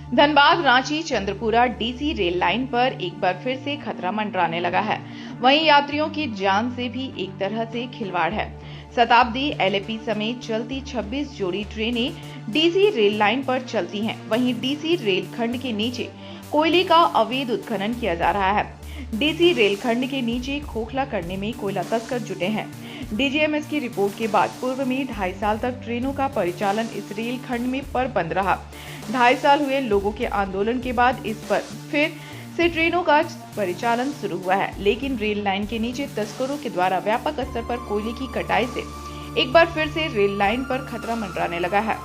Dhanbad Ranchi Chandrapura DC rail line पर एक बार फिर से खतरा मंडराने लगा है। वहीं यात्रियों की जान से भी एक तरह से खिलवाड़ है। शताब्दी, एलएपी समेत चलती 26 जोड़ी ट्रेनें डीसी रेल लाइन पर चलती हैं। वहीं डीसी रेल खंड के नीचे कोयले का अवैध उत्खनन किया जा रहा है। डीसी रेल खंड के नीचे खोखला करने में कोयला तस्कर जुटे हैं। डीजीएमएस की रिपोर्ट के बाद पूर्व में 2.5 साल तक ट्रेनों का परिचालन इस रेल खंड में पर बंद रहा। 2.5 साल हुए लोगों के आंदोलन के बाद इस पर फिर से ट्रेनों का परिचालन शुरू हुआ है, लेकिन रेल लाइन के नीचे तस्करों के द्वारा व्यापक स्तर पर कोयले की कटाई से एक बार फिर से रेल लाइन पर खतरा मंडराने लगा है।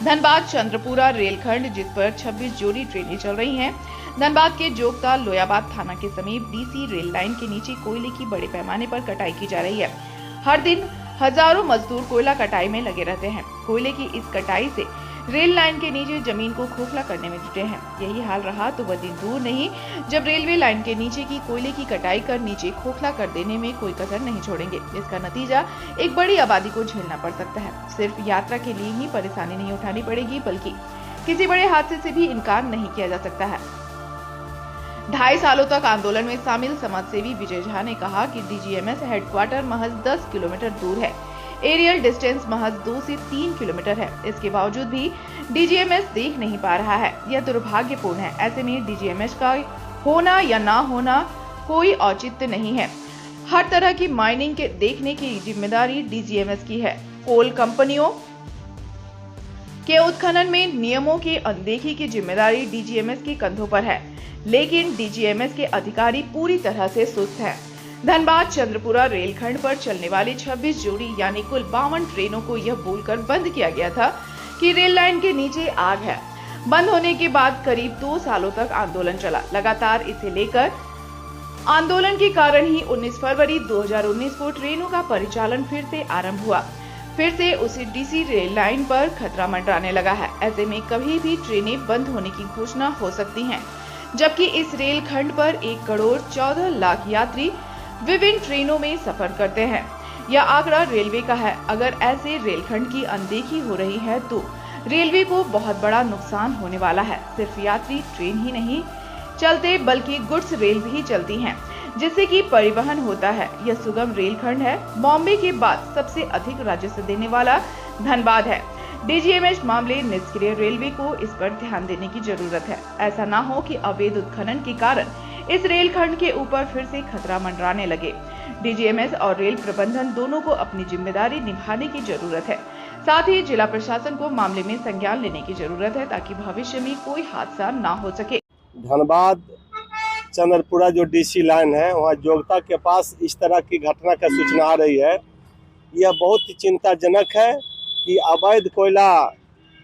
धनबाद चंद्रपुरा रेलखंड, जिस पर 26 जोड़ी ट्रेनें चल रही हैं, धनबाद के जोगता लोयाबाद थाना के समीप डीसी रेल लाइन के नीचे कोयले की बड़े पैमाने पर कटाई की जा रही है। हर दिन हजारों मजदूर कोयला कटाई में लगे रहते हैं। कोयले की इस कटाई से रेल लाइन के नीचे जमीन को खोखला करने में जुटे हैं। यही हाल रहा तो वह दिन दूर नहीं जब रेलवे लाइन के नीचे की कोयले की कटाई कर नीचे खोखला कर देने में कोई कसर नहीं छोड़ेंगे। इसका नतीजा एक बड़ी आबादी को झेलना पड़ सकता है। सिर्फ यात्रा के लिए ही परेशानी नहीं उठानी पड़ेगी, बल्कि किसी बड़े हादसे से भी इनकार नहीं किया जा सकता है। 2.5 सालों तक आंदोलन में शामिल समाजसेवी विजय झा ने कहा कि डीजीएमएस हेडक्वार्टर महज 10 किलोमीटर दूर है। एरियल डिस्टेंस महज 2 से 3 किलोमीटर है। इसके बावजूद भी डीजीएमएस देख नहीं पा रहा है। यह दुर्भाग्यपूर्ण है। ऐसे में डीजीएमएस का होना या ना होना कोई औचित्य नहीं है। हर तरह की माइनिंग के देखने की जिम्मेदारी डीजीएमएस की है। कोल कंपनियों के उत्खनन में नियमों की अनदेखी की जिम्मेदारी डीजीएमएस के कंधों पर है, लेकिन डीजीएमएस के अधिकारी पूरी तरह से सुस्त हैं। धनबाद चंद्रपुरा रेलखंड पर चलने वाली 26 जोड़ी यानी कुल 52 ट्रेनों को यह बोलकर बंद किया गया था कि रेल लाइन के नीचे आग है। बंद होने के बाद करीब 2 सालों तक आंदोलन चला। लगातार इसे लेकर आंदोलन के कारण ही 19 फरवरी 2019 को ट्रेनों का परिचालन फिर से आरंभ हुआ। फिर से उसी डीसी रेल लाइन पर खतरा मंडराने लगा है। ऐसे में कभी भी ट्रेनें बंद होने की घोषणा हो सकती है, जबकि इस रेल खंड पर 1 करोड़ 14 लाख यात्री विभिन्न ट्रेनों में सफर करते हैं। यह आंकड़ा रेलवे का है। अगर ऐसे रेलखंड की अनदेखी हो रही है तो रेलवे को बहुत बड़ा नुकसान होने वाला है। सिर्फ यात्री ट्रेन ही नहीं चलते, बल्कि गुड्स रेल भी चलती हैं, जिससे कि परिवहन होता है। यह सुगम रेलखंड है। बॉम्बे के बाद सबसे अधिक राजस्व देने वाला धनबाद है। डीजीएमएस मामले निष्क्रिय। रेलवे को इस पर ध्यान देने की जरूरत है। ऐसा ना हो कि अवैध उत्खनन के कारण इस रेलखंड के ऊपर फिर से खतरा मंडराने लगे। डीजीएमएस और रेल प्रबंधन दोनों को अपनी जिम्मेदारी निभाने की जरूरत है। साथ ही जिला प्रशासन को मामले में संज्ञान लेने की जरूरत है, ताकि भविष्य में कोई हादसा ना हो सके। धनबाद चंद्रपुरा जो डीसी लाइन है, वहाँ जोगता के पास इस तरह की घटना का सूचना आ रही है। यह बहुत ही चिंताजनक है कि अवैध कोयला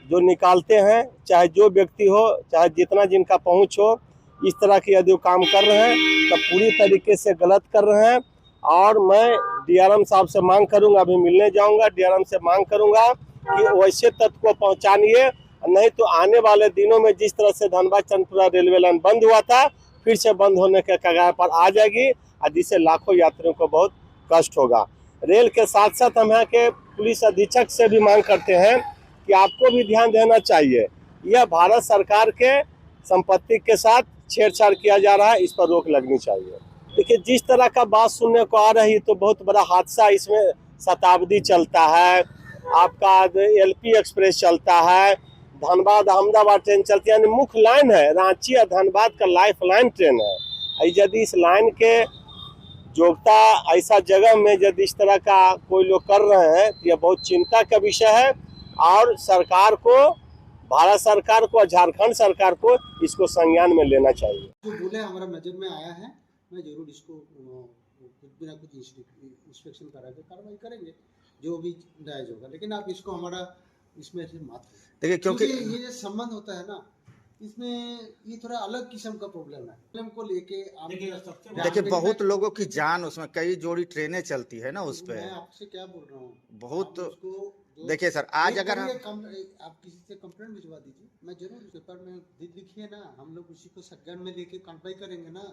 जो निकालते हैं, चाहे जो व्यक्ति हो, चाहे जितना जिनका पहुंच हो, इस तरह की यदि काम कर रहे हैं तो पूरी तरीके से गलत कर रहे हैं। और मैं डीआरएम साहब से मांग करूंगा, अभी मिलने जाऊंगा, डीआरएम से मांग करूंगा कि वैसे तत्व को पहुंचानिए, नहीं तो आने वाले दिनों में जिस तरह से धनबाद चंद्रपुरा रेलवे लाइन बंद हुआ था, फिर से बंद होने के कगार पर आ जाएगी, और जिससे लाखों यात्रियों को बहुत कष्ट होगा। रेल के साथ साथ हम यहाँ के पुलिस अधीक्षक से भी मांग करते हैं कि आपको भी ध्यान देना चाहिए। यह भारत सरकार के संपत्ति के साथ छेड़छाड़ किया जा रहा है, इस पर रोक लगनी चाहिए। देखिए, जिस तरह का बात सुनने को आ रही तो बहुत बड़ा हादसा इसमें शताब्दी चलता है, आपका एलपी एक्सप्रेस चलता है, धनबाद अहमदाबाद ट्रेन चलती है, यानी मुख्य लाइन है। रांची और धनबाद का लाइफ लाइन ट्रेन है। यदि इस लाइन के जोगता ऐसा जगह में यदि इस तरह का कोई लोग कर रहे हैं तो यह बहुत चिंता का विषय है। और सरकार को, भारत सरकार को और झारखंड सरकार को इसको संज्ञान में लेना चाहिए। जो बोले हमारा नजर में आया है, मैं जरूर इसको कुछ भी ना कुछ इंस्पेक्शन करा के कार्रवाई करेंगे, जो भी जायज होगा। लेकिन आप इसको हमारा इसमें से मत देखिए, क्योंकि ये जो संबंध होता है ना, इसमें ये थोड़ा अलग किस्म का प्रॉब्लम है। प्रॉब्लम को लेके देखिए, बहुत लोगों की जान उसमें, कई जोड़ी ट्रेनें चलती है ना उस पे। मैं आपसे क्या बोल रहा हूँ, बहुत। देखिए सर, आज अगर आप किसी से कंप्लेंट भिजवा दीजिए, मैं जरूर पेपर में लिखिए ना, हम लोग उसी को संज्ञान में लेके कार्रवाई करेंगे ना।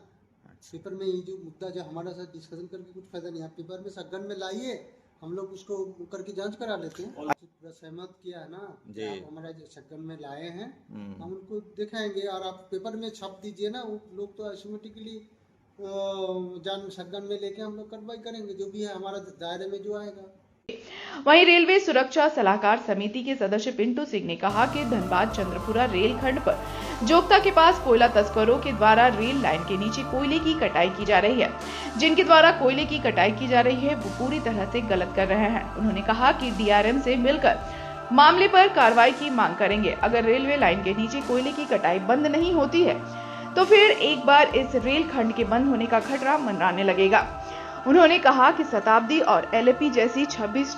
पेपर में ये जो मुद्दा जो हमारा साथ डिस्कशन करके कुछ फायदा नहीं, आप पेपर में संज्ञान में लाइए, हम लोग उसको करके जांच करा लेते हैं। पूरा सहमत किया है ना कि जी। आप हमारा जो शक्कन में लाए हैं, हम्म। हम उनको दिखाएंगे और आप पेपर में छाप दीजिए ना। वो लोग तो ऑटोमेटिकली जान शक्कन में लेके हम लोग कार्रवाई करेंगे, जो भी है हमारा दायरे में जो आएगा। वहीं रेलवे सुरक्षा सलाहकार समिति के सदस्य पिंटू सिंह ने कहा कि धनबाद चंद्रपुरा रेल खंड पर जोगता के पास कोयला तस्करों के द्वारा रेल लाइन के नीचे कोयले की कटाई की जा रही है। जिनके द्वारा कोयले की कटाई की जा रही है वो पूरी तरह से गलत कर रहे हैं। उन्होंने कहा कि डीआरएम से मिलकर मामले पर कार्रवाई की मांग करेंगे। अगर रेलवे लाइन के नीचे कोयले की कटाई बंद नहीं होती है तो फिर एक बार इस रेल खंड के बंद होने का खतरा मंडराने लगेगा। उन्होंने कहा कि शताब्दी और एलएपी जैसी 26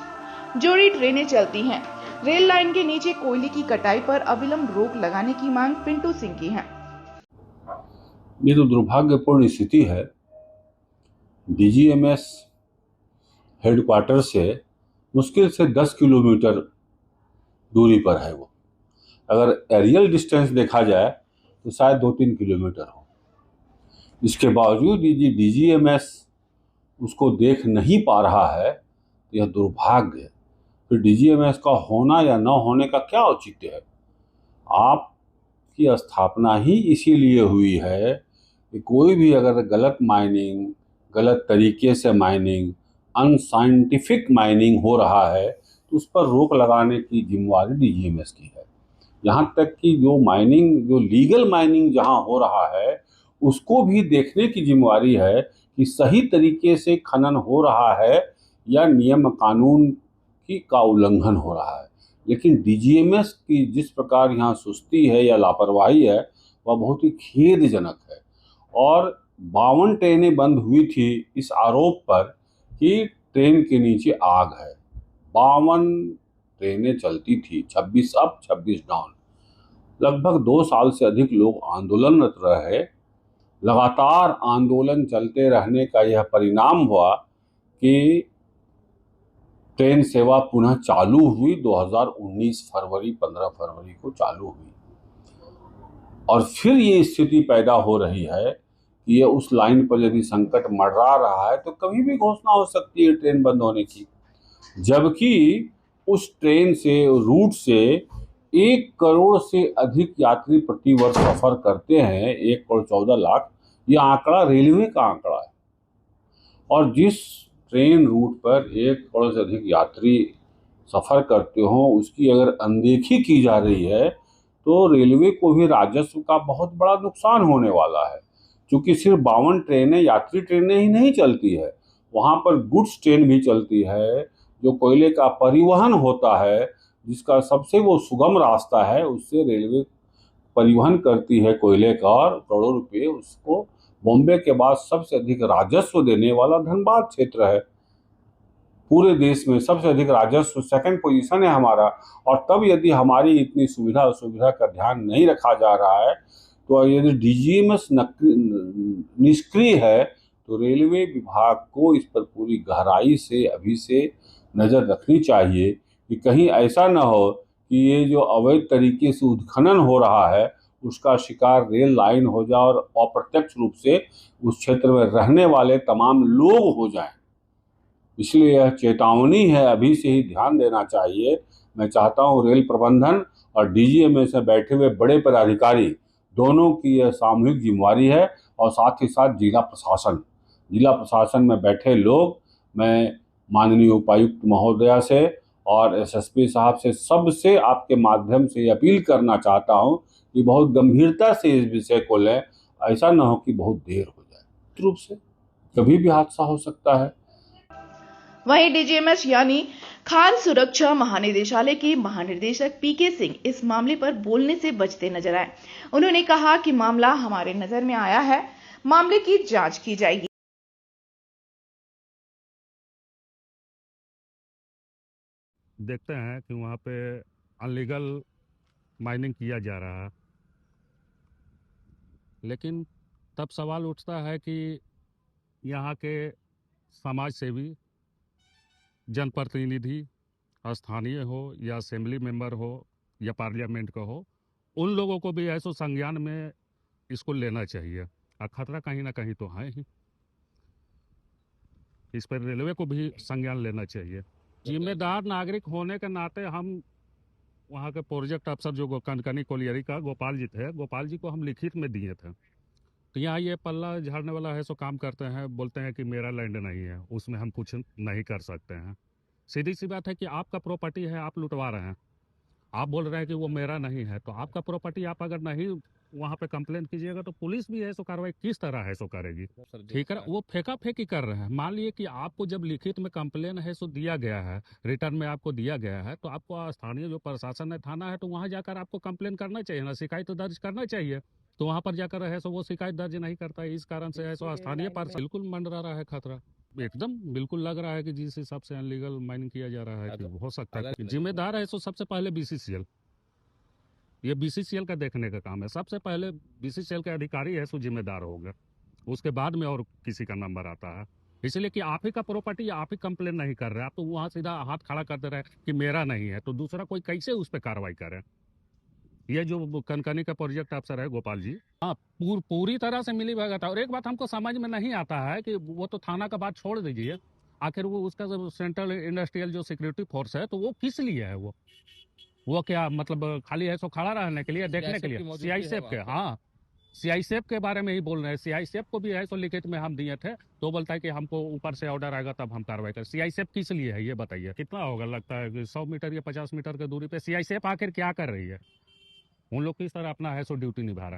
जोड़ी ट्रेनें चलती हैं। रेल लाइन के नीचे कोयले की कटाई पर अविलंब रोक लगाने की मांग पिंटू सिंह की है। ये तो दुर्भाग्यपूर्ण स्थिति है। डीजीएमएस हेडक्वार्टर से मुश्किल से 10 किलोमीटर दूरी पर है वो। अगर एरियल डिस्टेंस देखा जाए तो शायद 2-3 किलोमीटर हो। इसके बावजूद यदि डीजीएमएस उसको देख नहीं पा रहा है तो यह दुर्भाग्य है। तो डीजीएमएस का होना या न होने का क्या औचित्य है? आपकी स्थापना ही इसीलिए हुई है कि कोई भी अगर गलत माइनिंग, गलत तरीके से माइनिंग, अनसाइंटिफिक माइनिंग हो रहा है तो उस पर रोक लगाने की जिम्मेवारी डीजीएमएस की है। यहाँ तक कि जो माइनिंग, जो लीगल माइनिंग जहाँ हो रहा है उसको भी देखने की जिम्मेवारी है कि सही तरीके से खनन हो रहा है या नियम कानून का उल्लंघन हो रहा है। लेकिन डीजीएमएस की जिस प्रकार यहाँ सुस्ती है या लापरवाही है वह बहुत ही खेदजनक है। और 52 ट्रेनें बंद हुई थी इस आरोप पर कि ट्रेन के नीचे आग है। 52 ट्रेनें चलती थी, 26 अप 26 डाउन। लगभग 2 साल से अधिक लोग आंदोलनरत रहे। लगातार आंदोलन चलते रहने का यह परिणाम हुआ कि ट्रेन सेवा पुनः चालू हुई। 2019 फरवरी 15 फरवरी को चालू हुई और फिर ये स्थिति पैदा हो रही है कि ये उस लाइन पर यदि संकट मंडरा रहा है तो कभी भी घोषणा हो सकती है ट्रेन बंद होने की। जबकि उस ट्रेन से, रूट से 1 करोड़ से अधिक यात्री प्रतिवर्ष सफर करते हैं, 1 करोड़ 14 लाख। ये आंकड़ा रेलवे का आंकड़ा है। और जिस ट्रेन रूट पर 1 करोड़ से अधिक यात्री सफ़र करते हो उसकी अगर अनदेखी की जा रही है तो रेलवे को भी राजस्व का बहुत बड़ा नुकसान होने वाला है। क्योंकि सिर्फ 52 ट्रेनें, यात्री ट्रेनें ही नहीं चलती है, वहाँ पर गुड्स ट्रेन भी चलती है जो कोयले का परिवहन होता है, जिसका सबसे वो सुगम रास्ता है। उससे रेलवे परिवहन करती है कोयले का और करोड़ों रुपये उसको। बॉम्बे के बाद सबसे अधिक राजस्व देने वाला धनबाद क्षेत्र है। पूरे देश में सबसे अधिक राजस्व, सेकंड पोजीशन है हमारा। और तब यदि हमारी इतनी सुविधा असुविधा का ध्यान नहीं रखा जा रहा है तो यदि डीजीएमएस निष्क्रिय है तो रेलवे विभाग को इस पर पूरी गहराई से अभी से नज़र रखनी चाहिए कि कहीं ऐसा न हो कि ये जो अवैध तरीके से उत्खनन हो रहा है उसका शिकार रेल लाइन हो जाए और अप्रत्यक्ष रूप से उस क्षेत्र में रहने वाले तमाम लोग हो जाएं। इसलिए यह चेतावनी है, अभी से ही ध्यान देना चाहिए। मैं चाहता हूं रेल प्रबंधन और डीजीएमएस में बैठे हुए बड़े पदाधिकारी दोनों की यह सामूहिक जिम्मेवारी है और साथ ही साथ जिला प्रशासन में बैठे लोग, मैं माननीय उपायुक्त महोदया से और एसएसपी साहब से, सबसे आपके माध्यम से अपील करना चाहता हूं कि बहुत गंभीरता से इस विषय को लें। ऐसा न हो कि बहुत देर हो जाए। रूप से कभी भी हादसा हो सकता है। वहीं डीजीएमएस यानी खान सुरक्षा महानिदेशालय के महानिदेशक पीके सिंह इस मामले पर बोलने से बचते नजर आए। उन्होंने कहा कि मामला हमारे नजर में आया है, मामले की जांच की जाएगी। देखते हैं कि वहाँ पे अनलीगल माइनिंग किया जा रहा है, लेकिन तब सवाल उठता है कि यहाँ के समाज सेवी, जनप्रतिनिधि, स्थानीय हो या असेंबली मेंबर हो या पार्लियामेंट का हो, उन लोगों को भी ऐसो संज्ञान में इसको लेना चाहिए। और खतरा कहीं ना कहीं तो है ही। इस पर रेलवे को भी संज्ञान लेना चाहिए। जिम्मेदार नागरिक होने के नाते हम वहाँ के प्रोजेक्ट अफसर जो कनकनी कोलियरी का गोपाल जी थे, गोपाल जी को हम लिखित में दिए थे। तो यहाँ ये पल्ला झाड़ने वाला है सो काम करते हैं, बोलते हैं कि मेरा लैंड नहीं है, उसमें हम कुछ नहीं कर सकते हैं। सीधी सी बात है कि आपका प्रॉपर्टी है, आप लुटवा रहे हैं, आप बोल रहे हैं कि वो मेरा नहीं है, तो आपका प्रॉपर्टी आप अगर नहीं वहाँ पे कंप्लेन कीजिएगा तो पुलिस भी है सो कार्रवाई किस तरह है सो करेगी। ठीक है, वो फेंका फेंकी कर रहे हैं। मान लिए कि आपको जब लिखित में कंप्लेन है सो दिया गया है, रिटर्न में आपको दिया गया है, तो आपको स्थानीय जो प्रशासन है, थाना है, तो वहाँ जाकर आपको कंप्लेन करना चाहिए ना, शिकायत दर्ज करना चाहिए। तो वहाँ पर जाकर है सो वो शिकायत दर्ज नहीं करता है, इस कारण से है सो स्थानीय पर बिल्कुल मंडरा रहा है खतरा। एकदम बिल्कुल लग रहा है कि जिस हिसाब से अनलीगल माइनिंग किया जा रहा है कि हो सकता है जिम्मेदार है सो सबसे पहले बीसीसीएल, ये बीसीसीएल का देखने का काम है। सबसे पहले बीसीसीएल के अधिकारी है सो जिम्मेदार होगा, उसके बाद में और किसी का नंबर आता है। इसलिए कि आप ही का प्रॉपर्टी, आप ही कंप्लेन नहीं कर रहे, आप तो वहां सीधा हाथ खड़ा कर दे रहे हैं कि मेरा नहीं है, तो दूसरा कोई कैसे उस पर कार्रवाई करे। ये जो कनकनी का प्रोजेक्ट अफसर है गोपाल जी, हाँ पूरी तरह से मिली भगत है। और एक बात हमको समझ में नहीं आता है कि वो तो थाना का बात छोड़ दीजिए, आखिर वो उसका सेंट्रल इंडस्ट्रियल जो सिक्योरिटी फोर्स है, तो वो किस लिए है? वो क्या मतलब खाली है सो खड़ा रहने के लिए, देखने के लिए? सीआईएसएफ के, हाँ सीआईएसएफ के बारे में ही बोल रहे हैं। सीआईएसएफ को भी है सो लिखित में हम दिए थे, तो बोलता है कि हमको ऊपर से ऑर्डर आएगा तब हम कार्रवाई करें। सीआईएसएफ किस लिए है ये बताइए? कितना होगा, लगता है कि 100 मीटर या 50 मीटर की दूरी पे सीआईएसएफ आखिर क्या कर रही है? उन लोग किस तरह अपना है सो ड्यूटी निभा रहे हैं।